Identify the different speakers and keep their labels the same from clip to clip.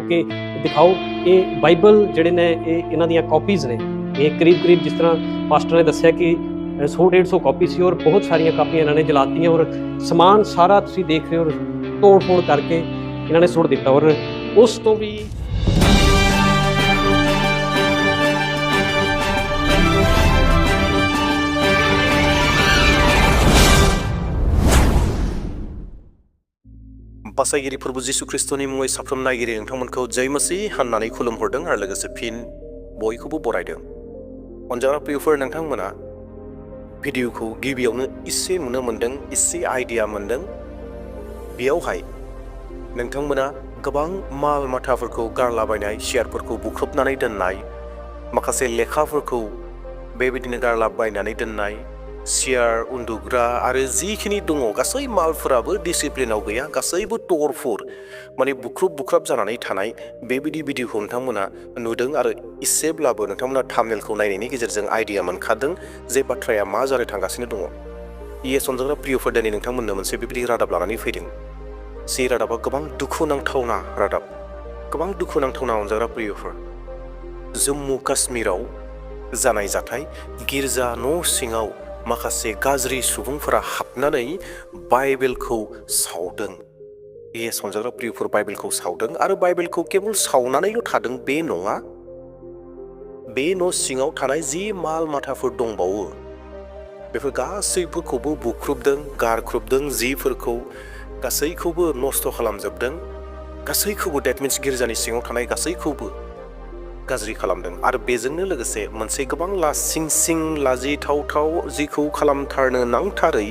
Speaker 1: कि दिखाओ ये बाइबल जिहड़े ने इन्हां दीयां कॉपीज़ ने ये करीब जिस तरह पास्टर ने दस्सिया कि 100-150 कॉपी सी और बहुत सारिया कापियां इन्होंने जलातियां और समान सारा तुसीं देख रहे हो और तोड़ फोड़ करके इन्होंने सुट दिता और उस तो भी
Speaker 2: बासायगिरि प्रभु जीशु ख्रिस्टनि मुङै साफ्रोम नायगिरि नोंथांमोनखौ जय मसीह होननानै खुलुमहरदों आरो लोगोसे फिन बयखौबो बरायदों। अनजाग्रा प्रियफोर, नोंथांमोना भिडिअखौ गिबियावनो इसे नुनो मोन्दों, इसे आइडिया मोन्दों। बेयावहाय नोंथांमोना गोबां माल माथाफोरखौ गारलाबायनाय, सियारफोरखौ बुख्रुबनानै दोननाय, माखासे लेखाफोरखौ बेबायदिनो गारलाबायनानै दोननाय, सियार, उन्दुग्रा आरो जिखिनि दङ गासै मालफोराबो डिसिप्लिनाव गैया, गासैबो तोड़फोड़ माने बुख्रुब बुख्राब जानानै थानाय बेबायदि भिडिअखौ नोंथांमोना नुदों आरो इसेब्लाबो नोंथांमोना थाम्बनेलखौ नायनायनि गेजेरजों आइडिया मोनखादों जे बाथ्राया मा जानो थांगासिनो दङ। अनजाग्रा प्रियफोर, दिनै नोंथांमोननो मोनसे बेबायदि रादाब लानानै फैदों। जे रादाबा गोबां दुखुनांथावना रादाब, गोबां दुखुनांथावना अनजाग्रा प्रियफोर। जम्मु काश्मीराव जानाय जाथाय, गिर्जा न' सिङाव माखासे गाज्रि सुबुंफोरा हाबनानै बाइबेलखौ सावदों। अनजाग्रा प्रियफोर, बाइबेलखौ सावदों आरो बाइबेलखौ केवल सावनानैल' थादों बे नङा, बे न' सिङाव थानाय जि माल माथाफोर दंबावो बेफोर गासैफोरखौबो बुख्रुबदों, गारख्रुबदों, जिफोरखौ गासैखौबो नस्थ' खालामजोबदों, गासैखौबो डेट मिन्स गिर्जानि सिङाव थानाय गासैखौबो गाज्रि खालामदों आरो बेजोंनो लोगोसे मोनसे गोबां लासिं लाजिथावथाव जिखौ खालामथारनो नांथारै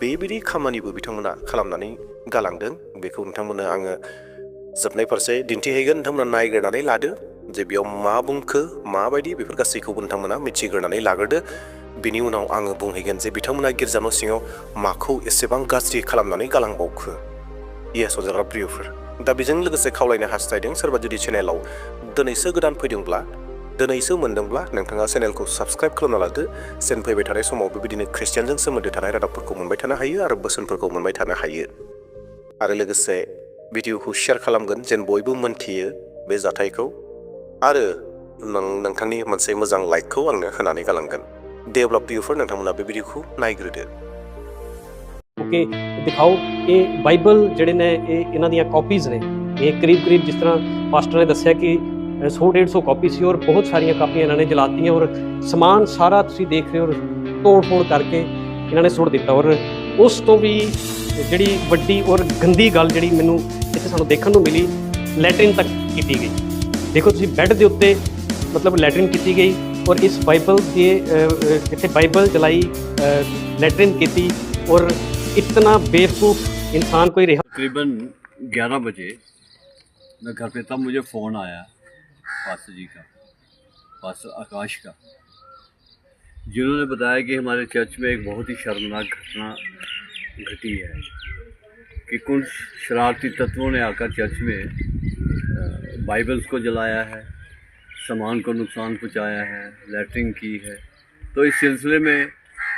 Speaker 2: बेबायदि खामानिबो बिथांमोना खालामनानै गालांदों। बेखौ नोंथांमोननो आङो जोबनाय फारसे दिन्थिहैगोन। नोंथांमोना नायग्रोनानै लादो जे बेयाव मा बुंखो, माबायदि, बेफोर गासैखौबो नोंथांमोना मिथिग्रोनानै लाग्रोदो। बिनि उनाव आङो बुंहैगोन जे बिथांमोना गिर्जा न' सिङाव माखौ एसेबां गाज्रि खालामनानै गालांबावखो। अनजाग्रा प्रियफोर, दा बेजों लोगोसे खावलायनो हास्थायदों, सोरबा जुदि चेनेलाव दिनैसो गोदान फैदोंब्ला, दिनैसो मोनदोंब्ला नोंथाङा चेनेलखौ साबस्क्राइब खालामना लादो। जेन फैबाय थानाय समाव बेबायदिनो ख्रिस्टियानजों सोमोन्दो थानाय रादाबफोरखौ मोनबाय थानो हायो आरो बोसोनफोरखौ मोनबाय थानो हायो। आरो लोगोसे भिडिअखौ शेयार खालामगोन जेन बयबो मोनथियो बे जाथायखौ आरो नोंथांनि मोनसे मोजां लाइकखौ आंनो होनानै गालांगोन। दे अब्ला प्रियफोर, नोंथांमोना बे भिडिअखौ नायग्रोदो।
Speaker 1: कि दिखाओ ये बाइबल जिहड़े ने इन्हां दीयां कॉपीज़ ने ये करीब जिस तरह पास्टर ने दस्सिया कि 100-150 कॉपी सी और बहुत सारिया कापियां इन्होंने जलातियां और समान सारा तुसीं देख रहे हो और तोड़ फोड़ करके इन्होंने सुट दिता और उस तो भी जिहड़ी वड्डी और गंदी गल जिहड़ी मैनूं इत्थे सानूं देखण नूं मिली, लैटरिन तक कीती गई। देखो तुसीं बैड दे उत्ते मतलब लैटरिन कीती गई और इस बाइबल के इत्थे बाइबल जलाई, लैटरिन कीती और इतना बेवकूफ़ इंसान कोई रहा।
Speaker 3: तकरीबन 11 बजे मैं घर पे, तब मुझे फ़ोन आया पास्टर जी का, पास्टर आकाश का, जिन्होंने बताया कि हमारे चर्च में एक बहुत ही शर्मनाक घटना घटी है कि कुछ शरारती तत्वों ने आकर चर्च में बाइबल्स को जलाया है, सामान को नुकसान पहुंचाया है, लैटरिन की है। तो इस सिलसिले में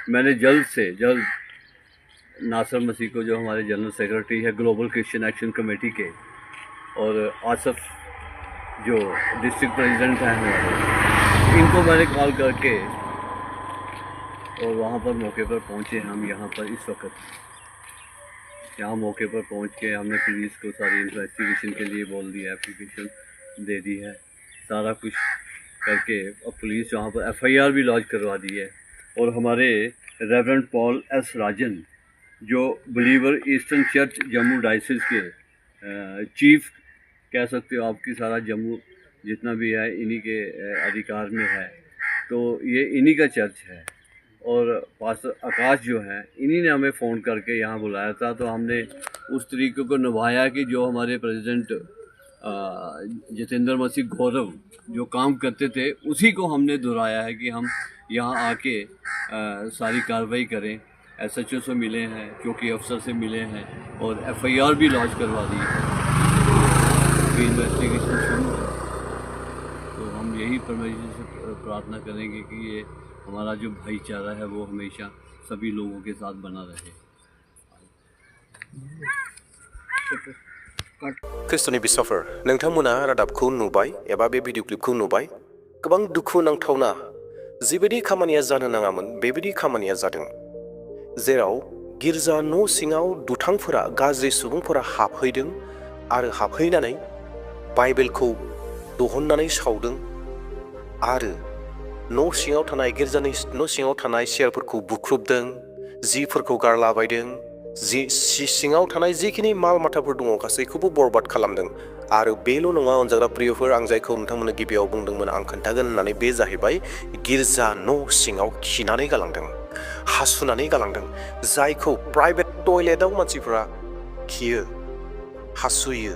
Speaker 3: मैंने जल्द से जल्द नासर मसीह को, जो हमारे जनरल सेक्रेटरी है ग्लोबल क्रिश्चियन एक्शन कमेटी के, और आसफ जो डिस्ट्रिक्ट प्रेसिडेंट हैं हमारे, इनको मैंने कॉल करके और वहाँ पर मौके पर पहुँचे। हम यहाँ पर इस वक्त यहाँ मौके पर पहुँच के हमने पुलिस को सारी इन्वेस्टिगेशन के लिए बोल दिया, एप्लीकेशन दे दी है, सारा कुछ करके अब पुलिस वहाँ पर FIR भी लॉन्च करवा दी है। और हमारे रेवरेंड पॉल एस राजन, जो Believer Eastern Church Jammu diocese के चीफ कह सकते हो, आपकी सारा जम्मू जितना भी है इन्हीं के अधिकार में है, तो ये इन्हीं का चर्च है। और पास्टर आकाश जो है, इन्हीं ने हमें फ़ोन करके यहाँ बुलाया था, तो हमने उस तरीके को निभाया कि जो हमारे प्रेसिडेंट जितेंद्र मसीह गौरव जो काम करते थे, उसी को हमने दोहराया है कि हम यहाँ आके सारी कार्रवाई करें। SHO से मिले हैं, चौकी अफसर से मिले हैं और FIR भी लॉन्च करवा दी है, इन्वेस्टिगेशन शुरू है। तो हम यही परमेश्वर से प्रार्थना करेंगे कि ये हमारा जो भाईचारा है वो हमेशा सभी लोगों के साथ बना रहे।
Speaker 2: ख्रिस्ट'नि बिसाफोर नोंथांमोना रादाबखौ नुबाय एबा बे भिडिअ क्लिपखौ नुबाय गोबां दुखु नांथावना जिबायदि खामानिया जानो नाङामोन बेबायदि खामानिया जादों जेराव गिर्जा न' सिङाव दुथांफोरा गाज्रि सुबुंफोरा हाबहैदों आरो हाबहैनानै बाइबेलखौ दहननानै सावदों आरो न' सिङाव थानाय गिर्जानि न' सिङाव थानाय सियारफोरखौ बुख्रुबदों जिफोरखौ गारलाबायदों सिङाव थानाय जिखिनि माल माथाफोर दङ गासैखौबो बरबाद खालामदों आरो बेल' नङा अनजाग्रा प्रियफोर आं जायखौ नोंथांमोननो गिबियाव बुंदोंमोन आं खोन्थागोन होननानै बे जाहैबाय गिर्जा न' सिङाव खिनानै गालांदों हासुनानै गालांदों जायखौ प्राइभेट टयलेटाव मानसिफोरा खियो हासुयो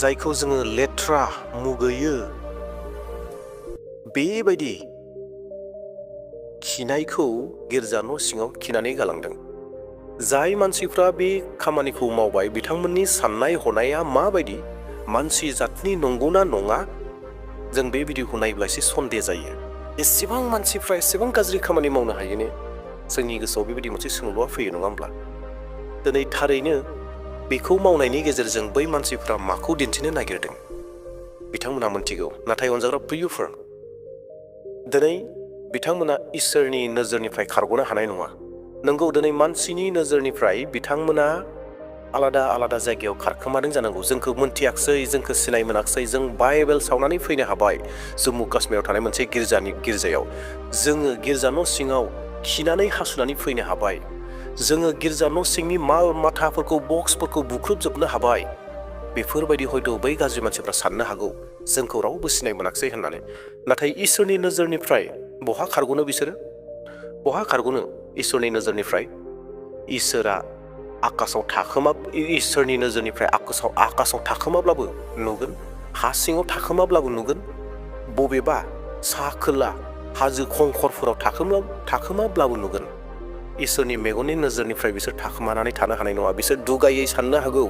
Speaker 2: जायखौ जोङो लेथ्रा मुगैयो बेबायदि खिनायखौ गिर्जा न' सिङाव खिनानै गालांदों जाय मानसिफ्रा बे खामानिखौ मावबाय बिथांमोननि साननाय हनाया माबायदि मानसि जातनि नंगौना नङा जों बे भिडिअखौ नायोब्ला एसे सन्देह जायो एसेबां मानसिफ्रा एसेबां गाज्रि खामानि मावनो हायोनो जोंनि गोसोआव बेबायदि मोनसे सोंलुआ फैयो नङा होमब्ला दिनै थारैनो बेखौ मावनायनि गेजेरजों बै मानसिफ्रा माखौ दिन्थिनो नागिरदों बिथांमोना मोनथिगौ नाथाय अनजाग्रा प्रियफोर दिनै बिथांमोना इसोरनि नोजोरनिफ्राय खारग'नो हानाय नङा नंगौ दिनै मानसिनि नोजोरनिफ्राय बिथांमोना आलादा आलादा जायगायाव खारखोमादों जानांगौ जोंखौ मोनथियाखसै जोंखौ सिनाय मोनाखसै जों बाइबेल सावनानै फैनो हाबाय जम्मु काश्मीराव थानाय मोनसे गिर्जायाव जोङो गिर्जा न' सिङाव खिनानै हासुनानै फैनो हाबाय जोङो गिर्जा न' सिंनि माल माथाफोरखौ बक्सफोरखौ बुख्रुबजोबनो हाबाय बेफोरबायदि हयथ' बै गाज्रि मानसिफ्रा साननो हागौ जोंखौ रावबो सिनाय मोनाखसै होननानै नाथाय इसोरनि नोजोरनिफ्राय बहा खारग'नो बिसोरो बहा खारग'नो इसोरनि नोजोरनिफ्राय इसोरा इसोरनि नोजोरनिफ्राय आकाशाव थाखोमाब्लाबो नुगोन हा सिङाव थाखोमाब्लाबो नुगोन बबेबा सा खोला हाजो खंखरफोराव थाखोमाब्लाबो नुगोन इसोरनि मेगननि नोजोरनिफ्राय बिसोर थाखोमानानै थानो हानाय नङा बिसोर दुगायै साननो हागौ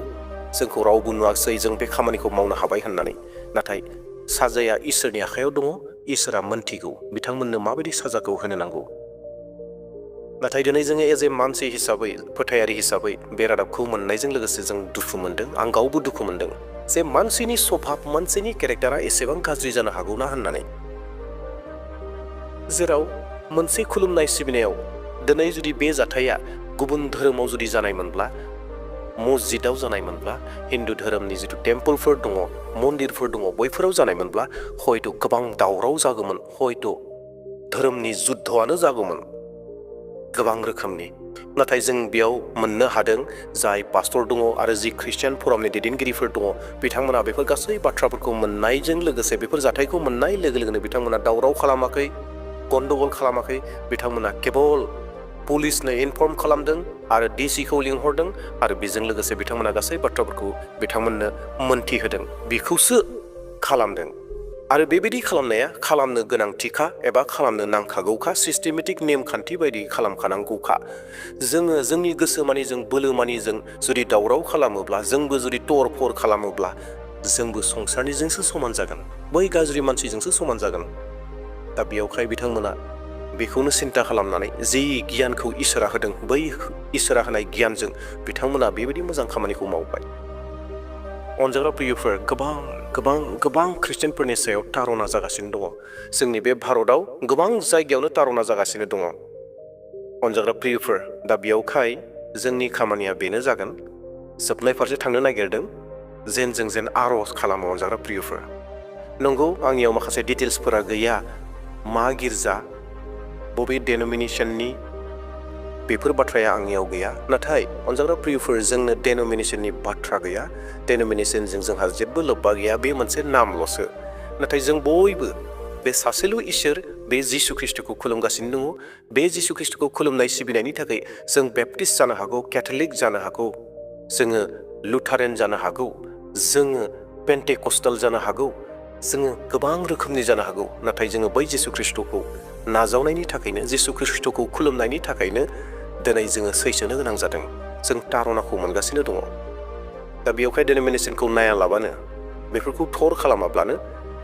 Speaker 2: जोंखौ रावबो नुवाखसै जों बे खामानिखौ मावनो हाबाय होननानै नाथाय साजाया इसोरनि आखायाव दङ इसोरा मोनथिगौ बिथांमोननो माबायदि साजाखौ होनो नांगौ नाथाय दिनै जोङो एज ए मानसि हिसाबै फोथायारि हिसाबै बे रादाबखौ मोननायजों लोगोसे जों दुखु मोनदों आं गावबो दुखु मोनदों जे मानसिनि स्वभाब मानसिनि केरेक्टारा एसेबां गाज्रि जानो हागौना होननानै जेराव मोनसे खुलुमनाय सिबिनायाव दिनै जुदि बे जाथाया गुबुन धोरोमाव जुदि जानायमोनब्ला मस्जिदाव जानायमोनब्ला हिन्दु धोरोमनि जिथु टेम्पोलफोर दङ मन्दिरफोर दङ बैफोराव जानायमोनब्ला हयथ' गोबां दावराव जागौमोन हयथ' धोरोमनि जुद्धआनो जागौमोन गोबां रोखोमनि नाथाय जों बेयाव मोननो हादों जाय पास्टर दङ आरो जि ख्रिस्टियान फरमनि दैदेनगिरिफोर दङ बिथांमोना बेफोर गासै बाथ्राफोरखौ मोननायजों लोगोसे बेफोर जाथायखौ मोननाय लोगो लोगोनो बिथांमोना दावराव खालामाखै गन्दगल खालामाखै बिथांमोना केबल पुलिसनो इनफर्म खालामदों आरो डिसिखौ लिंहरदों आरो बेजों लोगोसे बिथांमोना गासै बाथ्राफोरखौ बिथांमोननो मोनथिहोदों बेखौसो खालामदों आरो बेबायदि खालामनाया खालामनो गोनांथिखा एबा खालामनो नांखागौखा सिस्टेमेटिक नेमखान्थि बायदि खालामखानांगौखा जोङो जोंनि गोसो मानिजों बोलो मानिजों जुदि दावराव खालामोब्ला जोंबो जुदि थर-फर खालामोब्ला जोंबो संसारनिजोंसो समान जागोन बै गाज्रि मानसिजोंसो समान जागोन दा बेयावखाय बिथांमोना बेखौनो सिन्था खालामनानै जि गियानखौ इसोरा होदों बै इसोरा होनाय गियानजों बिथांमोना बेबायदि मोजां खामानिखौ मावबाय अनजाग्रा प्रियफोर गोबां ख्रिस्टियानफोरनि सायाव तारना जागासिनो दङ जोंनि बे भारताव गोबां जायगायावनो तारना जागासिनो दङ अनजाग्रा प्रियफोर दा बेयावखाय जोंनि खामानिया बेनो जागोन जोबनाय फारसे थांनो नागिरदों जेन आर'ज खालामो अनजाग्रा प्रियफोर नंगौ आंनियाव माखासे डिटेल्सफोरा गैया मा गिर्जा बबे डेनोमिनेसननि बेफोर बाथ्राया आंनियाव गैया नाथाय अनजाग्रा प्रियफोर जोंनो डेनोमिनेसननि बाथ्रा गैया डेनोमिनेसनजों जोंहा जेबो लोब्बा गैया बे मोनसे नामल'सो नाथाय जों बयबो बे सासेल' इसोर बे जिसु ख्रिस्ट'खौ खुलुमगासिनो दङ बे जिसु ख्रिस्ट'खौ खुलुमनाय सिबिनायनि थाखाय जों बेप्टिस्ट जानो हागौ केथलिक जानो हागौ जोङो लुथारेन जानो हागौ जोङो पेन्टेकस्टेल जानो हागौ जोङो गोबां रोखोमनि जानो हागौ नाथाय जोङो बै जिसु ख्रिस्ट'खौ नाजावनायनि थाखायनो जिसु ख्रिस्ट'खौ खुलुमनायनि थाखायनो दिनै जोङो सैसोनो गोनां जादों जों तारनाखौ मोनगासिनो दङ दा बेयावखाय डेनोमिनेसनखौ नायालाबानो बेफोरखौ थर खालामाब्लानो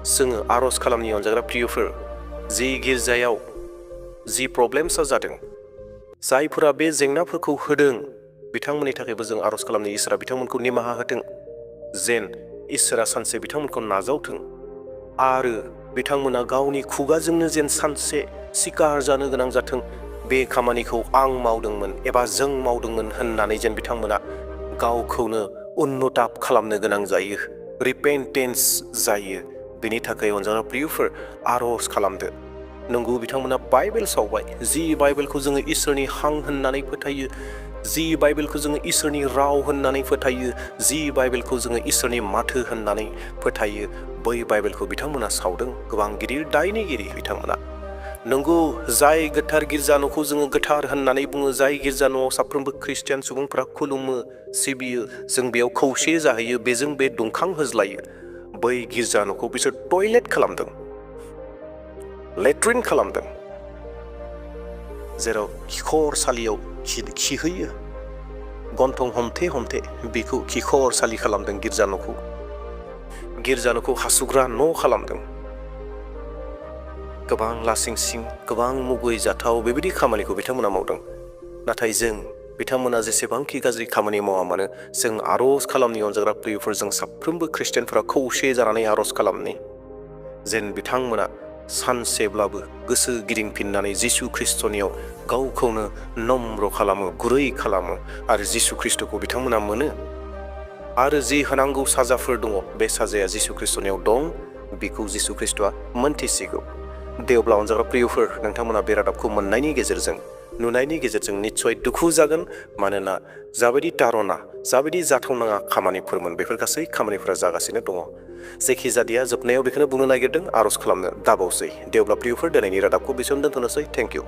Speaker 2: जोङो आर'ज खालामनि अनजाग्रा प्रियफोर जि गिर्जायाव जि प्रब्लेम्सआ जादों जायफोरा बे जेंनाफोरखौ होदों बिथांमोननि थाखायबो जों आर'ज खालामनो इसोरा बिथांमोनखौ निमाहा होथों जेन इसोरा सानसे बिथांमोनखौ नाजावथों आरो बिथांमोना गावनि खुगाजोंनो जेन सानसे सिकार जानो गोनां जाथों बे खामानिखौ आं मावदोंमोन एबा जों मावदोंमोन होननानै जेन बिथांमोना गावखौनो उन्नताप खालामनो गोनां जायो रिपेन्टेन्स जायो बेनि थाखाय अनजाग्रा प्रियफोर आर'ज खालामदो नंगौ बिथांमोना बाइबेल सावबाय जि बाइबेलखौ जोङो इसोरनि हां होननानै फोथायो जि बाइबेलखौ जोङो इसोरनि राव होननानै फोथायो जि बाइबेलखौ जोङो इसोरनि माथो होननानै फोथायो बै बाइबेलखौ बिथांमोना सावदों गोबां गिदिर दायनिगिरि बिथांमोना नंगौ जाय गोथार गिर्जा न'खौ जोङो गोथार होननानै बुङो जाय गिर्जा न'आव साफ्रोमबो ख्रिस्टियान सुबुंफोरा खुलुमो सिबियो जों बेयाव खौसे जाहैयो बेजों बे दुंखां होज्लायो बै गिर्जा न'खौ बिसोर टयलेट खालामदों लेट्रिन खालामदों जेराव खिखरसालियाव खिहैयो गन्थं हमथे हमथे बेखौ खिखरसालि खालामदों गिर्जा न'खौ हासुग्रा न' खालामदों गोबां लासिंसिं गोबां मुगैजाथाव बेबायदि खामानिखौ बिथांमोना मावदों नाथाय जों बिथांमोना जेसेबांखि गाज्रि खामानि मावा मानो जों आर'ज खालामनि अनजाग्रा प्रियफोर जों साफ्रोमबो ख्रिस्टियानफोरा खौसे जानानै आर'ज खालामनि जेन बिथांमोना सानसेब्लाबो गोसो गिदिंफिननानै जिसु ख्रिस्टनियाव गावखौनो नम्र खालामो गुरै खालामो आरो जिसु ख्रिस्टखौ बिथांमोना मोनो आरो जि होनांगौ साजाफोर दङ बे साजाया जिसु ख्रिस्टनियाव दं बेखौ जिसु ख्रिस्टआ मोनथिसिगौ दे अब्ला अनजाग्रा प्रियफोर नोंथांमोना बे रादाबखौ मोननायनि गेजेरजों नुनायनि गेजेरजों निस्सय दुखु जागोन मानोना जाबायदि धारना जाबायदि जाथावनाङा खामानिफोरमोन बेफोर गासै खामानिफोरा जागासिनो दङ जेखि जादिया जोबनायाव बेखौनो बुंनो नागिरदों आर'ज खालामनो दाबावसै दे अब्ला प्रियफोर दिनैनि रादाबखौ बेसेयावनो दोनथ'नोसै थेंक इउ